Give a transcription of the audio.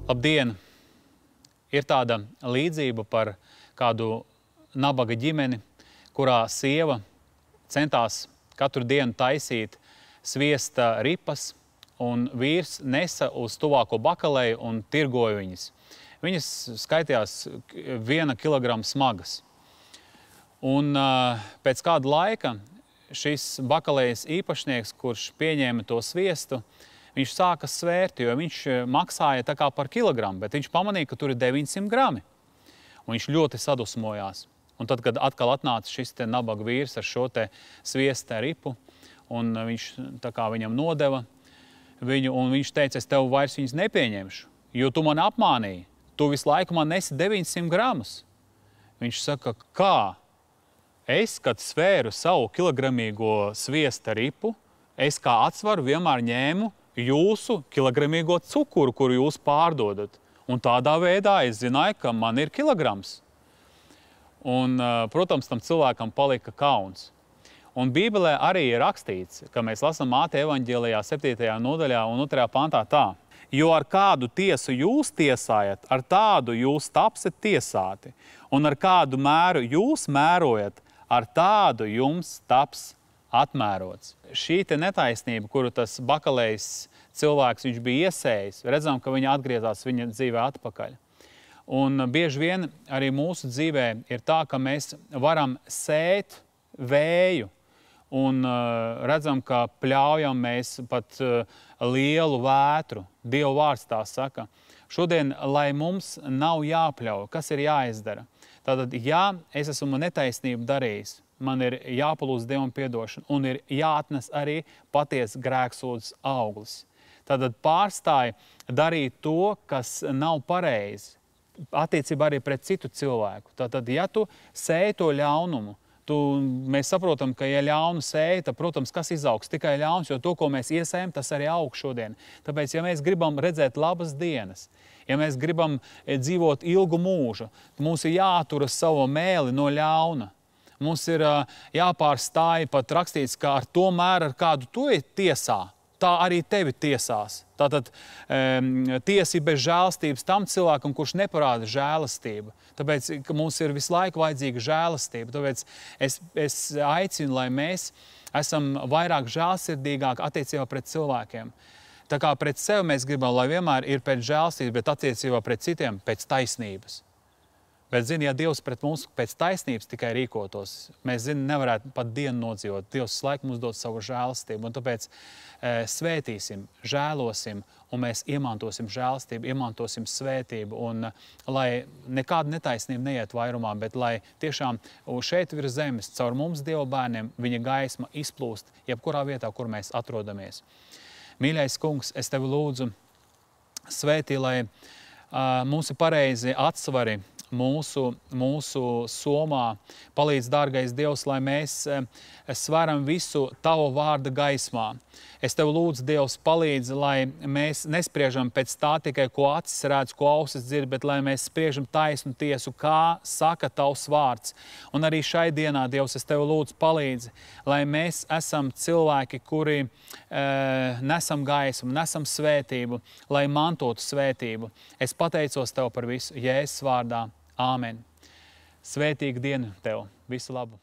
Labdien! Ir tāda līdzība par kādu nabaga ģimeni, kurā sieva centās katru dienu taisīt sviesta ripas, un vīrs nesa uz tuvāko bakaleju un tirgoja viņas. Viņas skaitījās 1 kilogramu smagas. Un pēc kāda laika šis bakalējas īpašnieks, kurš pieņēma to sviestu, viņš sāka svērt, jo viņš maksāja tā kā par kilogramu, bet viņš pamanīja, ka tur ir 900 grami. Un viņš ļoti sadusmojās. Un tad, kad atkal atnāca šis te nabaga vīrs ar šo te sviesta ripu, un viņš tā kā viņam nodeva viņu, un viņš teica, es tev vairs viņas nepieņemšu, jo tu mani apmānīji. Tu visu laiku man nesi 900 gramus. Viņš saka, kā? Es, kad svēru savu kilogramīgo sviesta ripu, es kā atsvaru vienmēr ņēmu jūsu kilogramīgo cukuru, kuru jūs pārdodat. Un tādā veidā es zināju, ka man ir kilograms. Un, protams, tam cilvēkam palika kauns. Un Bībelē arī ir rakstīts, ka mēs lasām Māteva evaņģēlijā 7. nodaļā un 2. pantā tā. Jo ar kādu tiesu jūs tiesājat, ar tādu jūs tapsiet tiesāti. Un ar kādu mēru jūs mērojat, ar tādu jums taps atmērots. Šī te netaisnība, kuru tas bakalējs cilvēks viņš bija iesējis, redzam, ka viņa atgriezās viņa dzīvē atpakaļ. Un bieži vien arī mūsu dzīvē ir tā, ka mēs varam sēt vēju un redzam, ka pļaujam mēs pat lielu vētru. Dieva vārds tā saka. Šodien, lai mums nav jāpļauj, kas ir jāizdara? Tātad, ja es esmu netaisnību darījis, man ir jāpalūdz Dievam piedošana un ir jāatnes arī patiesa grēksūdzes auglis. Tātad pārstāj darīt to, kas nav pareizi, attiecībā arī pret citu cilvēku. Tātad, ja tu sēji to ļaunumu, mēs saprotam, ka ja ļaunu sēja, tad, protams, kas izaugs? Tikai ļauns, jo to, ko mēs iesējam, tas arī aug šodien. Tāpēc, ja mēs gribam redzēt labas dienas, ja mēs gribam dzīvot ilgu mūžu, mums ir jāturas savu mēli no ļauna. Mums ir jāpārstāj pat rakstīts, ka ar to mēru, ar kādu tu tiesā, tā arī tevi tiesās. Tātad tiesa ir bez žēlastības tam cilvēkam, kurš neparāda žēlastību. Tāpēc, ka mums ir visu laiku vajadzīga žēlastība. Tāpēc es aicinu, lai mēs esam vairāk žēlsirdīgāki attiecībā pret cilvēkiem. Tā kā pret sevi mēs gribam, lai vienmēr ir pēc žēlastības, bet attiecībā pret citiem pēc taisnības. Bet, zini, ja Dievs pret mums pēc taisnības tikai rīkotos, mēs, zini, nevarētu pat dienu nodzīvot. Dievs laiku mums dod savu žēlastību, un tāpēc svētīsim, žēlosim, un mēs iemantosim žēlastību, iemantosim svētību, un lai nekāda netaisnība neiet vairumā, bet lai tiešām šeit virs zemes, caur mums Dieva bērniem, viņa gaisma izplūst jebkurā vietā, kur mēs atrodamies. Mīļais kungs, es tevi lūdzu svētī, lai mums ir pareizi atsvari mūsu somā. Palīdz, dārgais Dievs, lai mēs sveram visu Tavu vārda gaismā. Es Tev lūdzu, Dievs, palīdz, lai mēs nespriežam pēc tā tikai, ko acis redz, ko ausis dzird, bet lai mēs spriežam taisnu tiesu, kā saka Tavs vārds. Un arī šai dienā, Dievs, es Tev lūdzu palīdzi, lai mēs esam cilvēki, kuri nesam gaismu, nesam svētību, lai mantotu svētību. Es pateicos Tev par visu Jēzus vārdā. Āmen. Svētīgu dienu Tev. Visu labu.